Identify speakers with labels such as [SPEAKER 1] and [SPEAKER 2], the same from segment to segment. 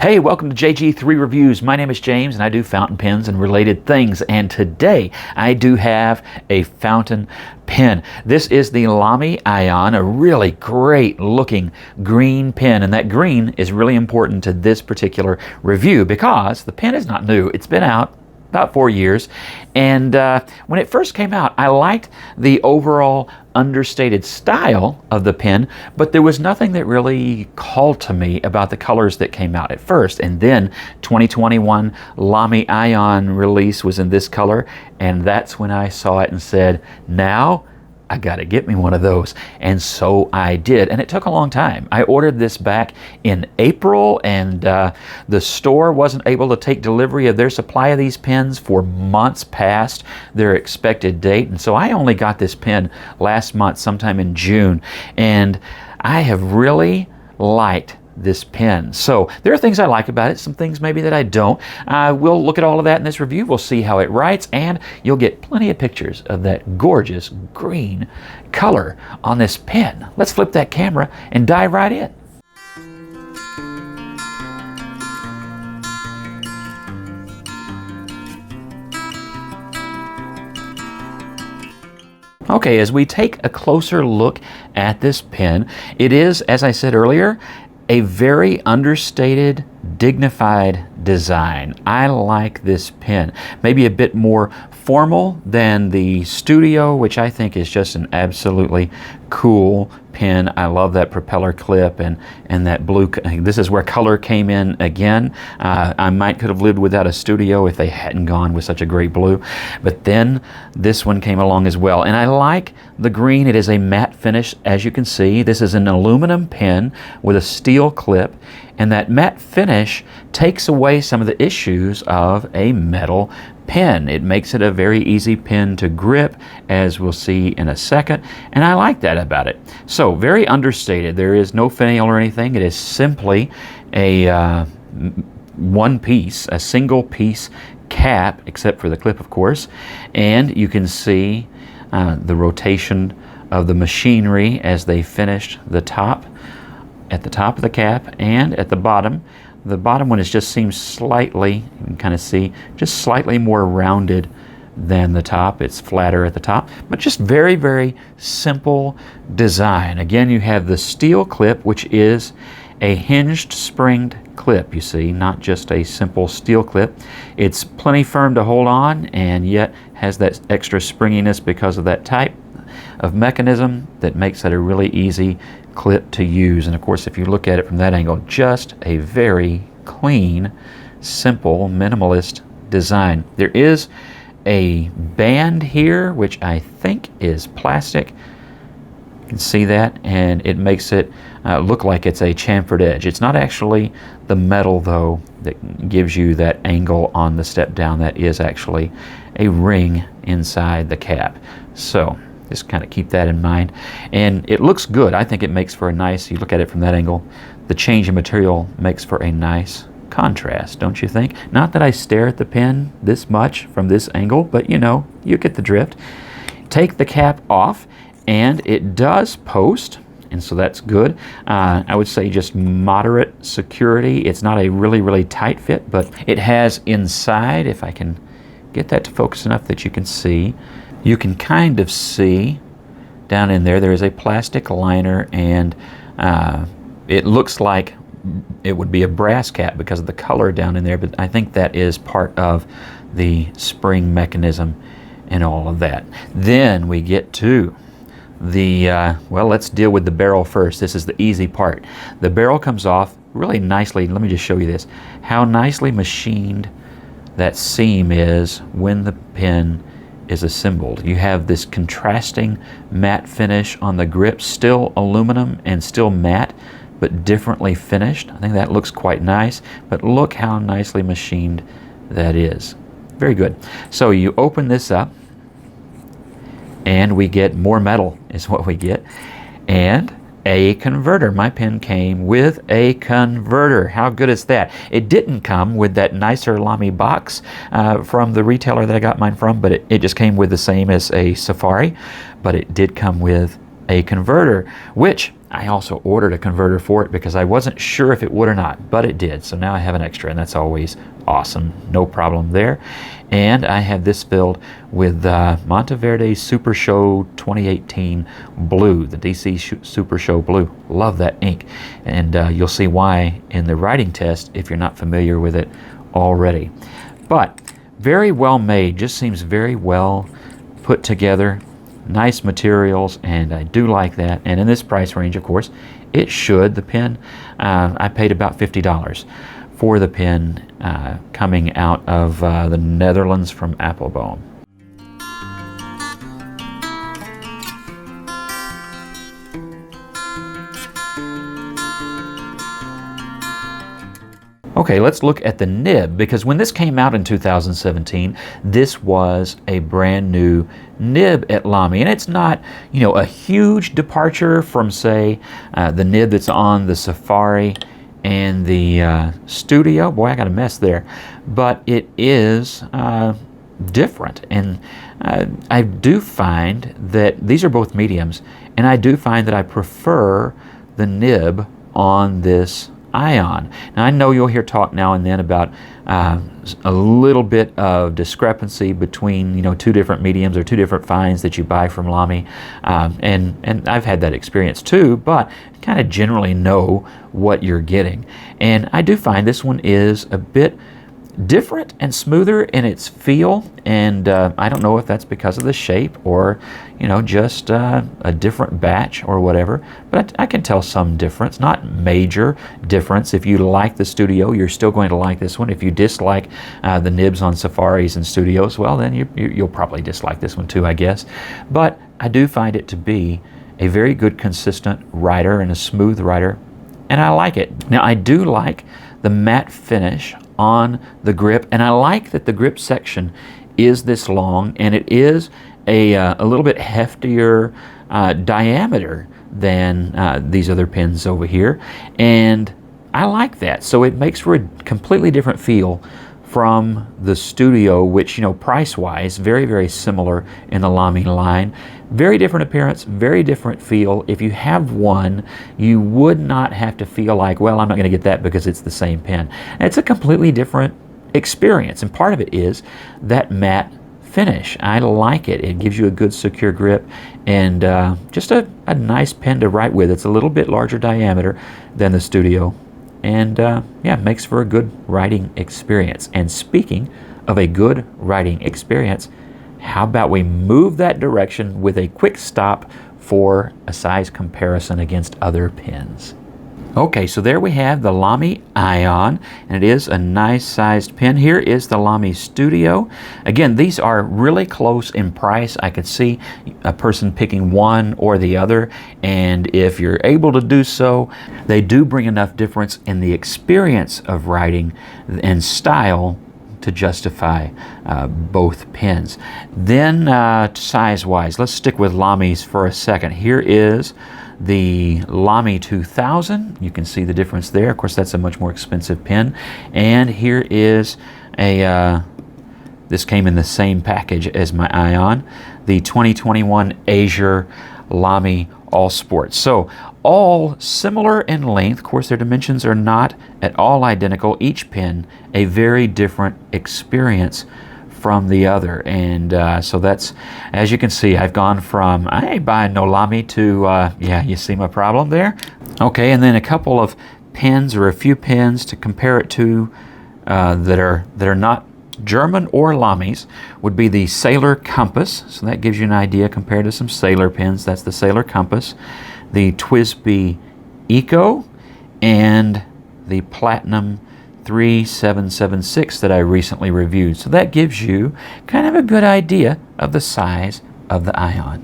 [SPEAKER 1] Hey, welcome to JG3 Reviews. My name is James and I do fountain pens and related things. And today I do have a fountain pen. This is the Lamy Aion, a really great looking green pen. And that green is really important to this particular review because the pen is not new. It's been out about 4 years. And when it first came out, I liked the overall understated style of the pen, but there was nothing that really called to me about the colors that came out at first. And then 2021 Lamy Aion release was in this color, and that's when I saw it and said, now I gotta get me one of those. And so I did, and it took a long time. I ordered this back in April, and the store wasn't able to take delivery of their supply of these pens for months past their expected date. And so I only got this pen last month, sometime in June, and I have really liked this pen. So there are things I like about it, some things maybe that I don't. We'll look at all of that in this review. We'll see how it writes, and you'll get plenty of pictures of that gorgeous green color on this pen. Let's flip that camera and dive right in. Okay, as we take a closer look at this pen, it is, as I said earlier, a very understated, dignified design. I like this pen. Maybe a bit more formal than the Studio, which I think is just an absolutely cool pen. I love that propeller clip and that blue. This is where color came in again. I could have lived without a Studio if they hadn't gone with such a great blue, but then this one came along as well. And I like the green. It is a matte finish, as you can see. This is an aluminum pen with a steel clip, and that matte finish takes away some of the issues of a metal pen. It makes it a very easy pen to grip, as we'll see in a second, and I like that about it. So very understated. There is no finial or anything. It is simply a one piece, a single piece cap, except for the clip, of course, and you can see the rotation of the machinery as they finished the top, at the top of the cap and at the bottom. The bottom one just seems slightly, you can kind of see, just slightly more rounded than the top. It's flatter at the top, but just very, very simple design. Again, you have the steel clip, which is a hinged springed clip, you see, not just a simple steel clip. It's plenty firm to hold on, and yet has that extra springiness because of that type of mechanism that makes it a really easy clip to use. And of course, if you look at it from that angle, just a very clean, simple, minimalist design. There is a band here, which I think is plastic. You can see that, and it makes it look like it's a chamfered edge. It's not actually the metal, though, that gives you that angle on the step down. That is actually a ring inside the cap. So just kind of keep that in mind. And it looks good. I think it makes for a nice, you look at it from that angle, the change in material makes for a nice contrast, don't you think? Not that I stare at the pen this much from this angle, but you know, you get the drift. Take the cap off, and it does post, and so that's good. I would say just moderate security. It's not a really, really tight fit, but it has inside, if I can get that to focus enough that you can see, you can kind of see down in there, there is a plastic liner, and it looks like it would be a brass cap because of the color down in there, but I think that is part of the spring mechanism and all of that. Then we get to the, well, let's deal with the barrel first. This is the easy part. The barrel comes off really nicely. Let me just show you this, how nicely machined that seam is when the pen is assembled. You have this contrasting matte finish on the grip, still aluminum and still matte, but differently finished. I think that looks quite nice, but look how nicely machined that is. Very good. So you open this up, and we get more metal is what we get, and a converter. My pen came with a converter. How good is that? It didn't come with that nicer Lamy box from the retailer that I got mine from, but it just came with the same as a Safari, but it did come with a converter, which I also ordered a converter for it because I wasn't sure if it would or not, but it did. So now I have an extra, and that's always awesome. No problem there. And I have this filled with Monteverde Supershow 2018 blue, the DC Supershow blue. Love that ink. And you'll see why in the writing test if you're not familiar with it already. But very well made, just seems very well put together. Nice materials, and I do like that. And in this price range, of course, it should. The pen, I paid about $50 for the pen coming out of the Netherlands from Appelboom. Okay, let's look at the nib, because when this came out in 2017, this was a brand new nib at Lamy, and it's not, you know, a huge departure from, say, the nib that's on the Safari and the Studio. Boy, I got a mess there, but it is different, and I do find that these are both mediums, and I do find that I prefer the nib on this Aion. Now I know you'll hear talk now and then about a little bit of discrepancy between, you know, two different mediums or two different finds that you buy from Lamy, and I've had that experience too, but kind of generally know what you're getting. And I do find this one is a bit different and smoother in its feel, and I don't know if that's because of the shape or, you know, just a different batch or whatever, but I can tell some difference, not major difference. If you like the Studio, you're still going to like this one. If you dislike the nibs on Safaris and Studios, well, then you'll probably dislike this one too, I guess. But I do find it to be a very good, consistent writer and a smooth writer, and I like it. Now I do like the matte finish on the grip, and I like that the grip section is this long, and it is a little bit heftier diameter than these other pens over here, and I like that. So it makes for a completely different feel from the Studio, which, you know, price-wise, very, very similar in the Lamy line. Very different appearance, very different feel. If you have one, you would not have to feel like, well, I'm not going to get that because it's the same pen. It's a completely different experience, and part of it is that matte finish. I like it. It gives you a good secure grip, and just a nice pen to write with. It's a little bit larger diameter than the Studio, and yeah, makes for a good writing experience. And speaking of a good writing experience, how about we move that direction with a quick stop for a size comparison against other pens. Okay, so there we have the Lamy Aion, and it is a nice sized pen. Here is the Lamy Studio. Again, these are really close in price. I could see a person picking one or the other, and if you're able to do so, they do bring enough difference in the experience of writing and style to justify both pens. Then size-wise, let's stick with Lamy's for a second. Here is the Lamy 2000. You can see the difference there. Of course, that's a much more expensive pen. And here is a, this came in the same package as my Aion, the 2021 Azure Lamy All Sports. So all similar in length. Of course, their dimensions are not at all identical. Each pen a very different experience from the other, and so that's, as you can see, I've gone from I ain't buying no Lamy to yeah, you see my problem there. Okay, and then a couple of pens or a few pens to compare it to that are not German or Lamy's would be the Sailor Compass. So that gives you an idea compared to some Sailor pens. That's the Sailor Compass, the TWSBI Eco, and the Platinum 3776 that I recently reviewed. So that gives you kind of a good idea of the size of the Aion.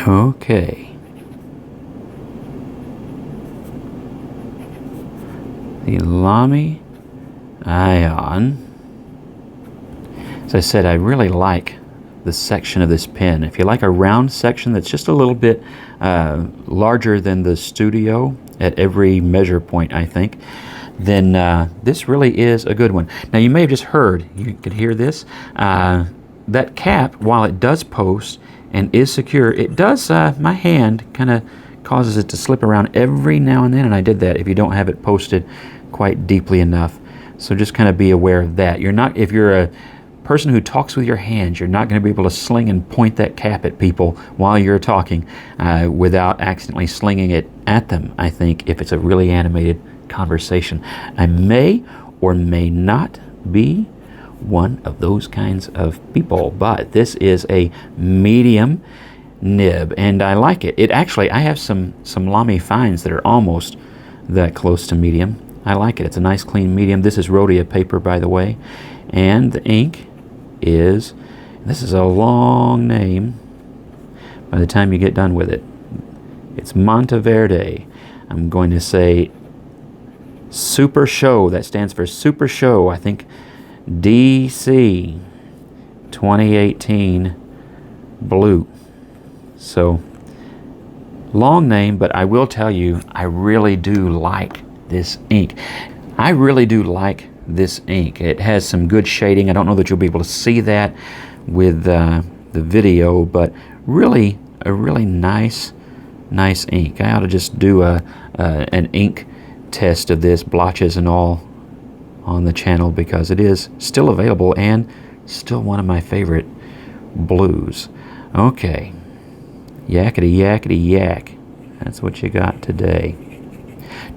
[SPEAKER 1] Okay. The Lamy Aion. As I said, I really like the section of this pen. If you like a round section that's just a little bit larger than the Studio at every measure point, I think, then this really is a good one. Now you may have just heard, you could hear this, that cap, while it does post and is secure, it does, my hand kind of causes it to slip around every now and then, and I did that if you don't have it posted quite deeply enough. So just kind of be aware of that. You're not, if you're a person who talks with your hands, you're not going to be able to sling and point that cap at people while you're talking without accidentally slinging it at them, I think, if it's a really animated conversation. I may or may not be one of those kinds of people, but this is a medium nib, and I like it. It actually, I have some Lamy fines that are almost that close to medium. I like it. It's a nice clean medium. This is Rhodia paper, by the way, and the ink is, this is a long name by the time you get done with it. It's Monteverde. I'm going to say Supershow. That stands for Supershow, I think, DC 2018 blue. So long name, but I will tell you, I really do like this ink. I really do like this ink. It has some good shading. I don't know that you'll be able to see that with the video, but really a really nice ink. I ought to just do an ink test of this, blotches and all, on the channel, because it is still available and still one of my favorite blues. Okay, yakety yakety yak. That's what you got today.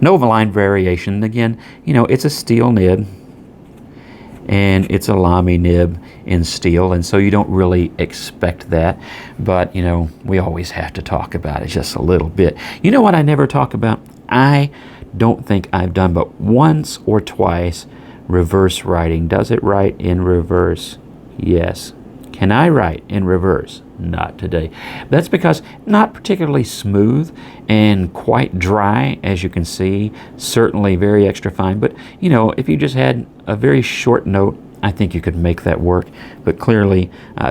[SPEAKER 1] No line variation. Again, you know, it's a steel nib, and it's a Lamy nib in steel, and so you don't really expect that, but you know, we always have to talk about it just a little bit. You know what I never talk about? I don't think I've done but once or twice reverse writing. Does it write in reverse? Yes. Can I write in reverse? Not today. That's because not particularly smooth and quite dry, as you can see. Certainly very extra fine, but you know, if you just had a very short note, I think you could make that work, but clearly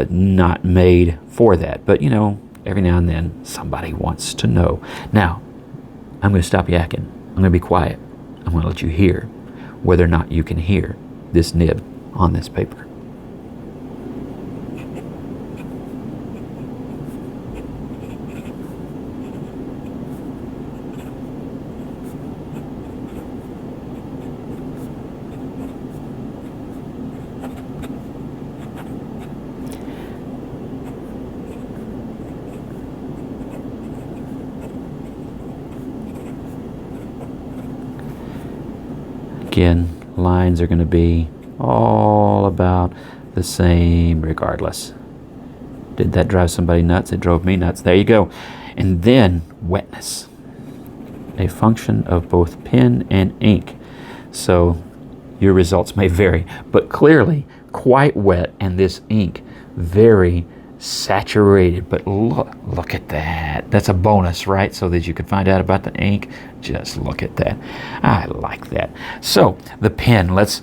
[SPEAKER 1] not made for that. But you know, every now and then somebody wants to know. Now, I'm going to stop yakking. I'm going to be quiet. I'm going to let you hear whether or not you can hear this nib on this paper. Again, lines are going to be all about the same regardless. Did that drive somebody nuts? It drove me nuts. There you go. And then wetness, a function of both pen and ink. So your results may vary, but clearly quite wet, and this ink very saturated. But look at that. That's a bonus, right? So that you can find out about the ink. Just look at that. I like that. So the pen, let's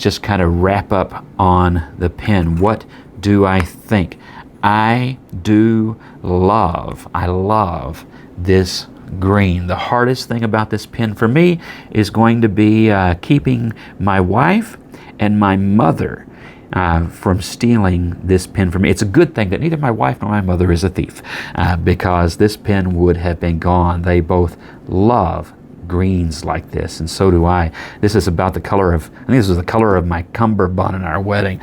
[SPEAKER 1] just kind of wrap up on the pen. What do I think? I love this green. The hardest thing about this pen for me is going to be keeping my wife and my mother from stealing this pen from me. It's a good thing that neither my wife nor my mother is a thief, because this pen would have been gone. They both love greens like this, and so do I. This is about the color of, I think this was the color of my cummerbund in our wedding.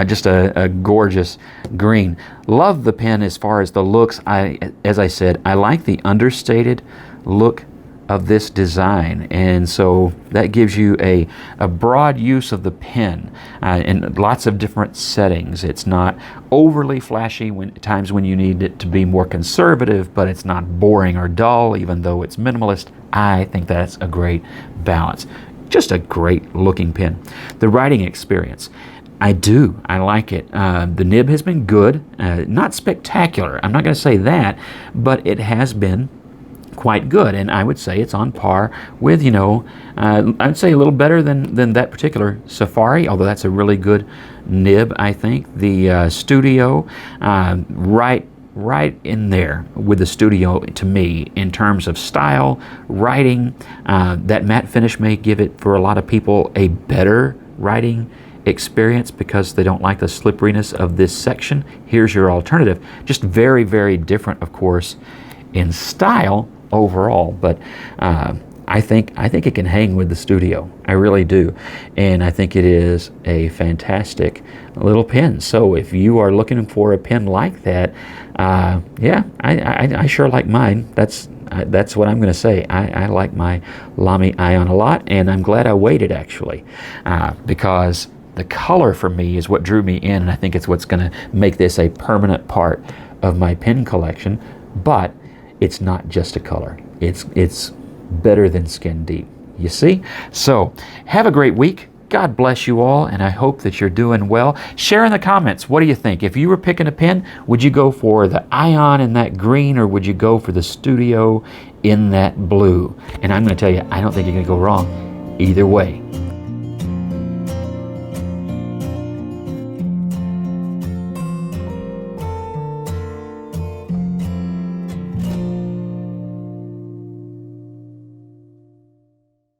[SPEAKER 1] Just a gorgeous green. Love the pen as far as the looks. As I said, I like the understated look of this design, and so that gives you a broad use of the pen in lots of different settings. It's not overly flashy times when you need it to be more conservative, but it's not boring or dull even though it's minimalist. I think that's a great balance. Just a great looking pen. The writing experience, I like it. The nib has been good, not spectacular, I'm not going to say that, but it has been quite good, and I would say it's on par with, you know, I would say a little better than that particular Safari, although that's a really good nib, I think. The Studio, right right in there with the Studio to me in terms of style, writing. That matte finish may give it, for a lot of people, a better writing experience because they don't like the slipperiness of this section. Here's your alternative. Just very, very different, of course, in style overall, but I think it can hang with the Studio. I really do. And I think it is a fantastic little pen. So if you are looking for a pen like that, yeah, I sure like mine. That's what I'm going to say. I like my Lamy Aion a lot, and I'm glad I waited, actually, because the color for me is what drew me in, and I think it's what's going to make this a permanent part of my pen collection. But it's not just a color. It's better than skin deep, you see? So have a great week. God bless you all, and I hope that you're doing well. Share in the comments, what do you think? If you were picking a pen, would you go for the Aion in that green, or would you go for the Studio in that blue? And I'm going to tell you, I don't think you're going to go wrong either way.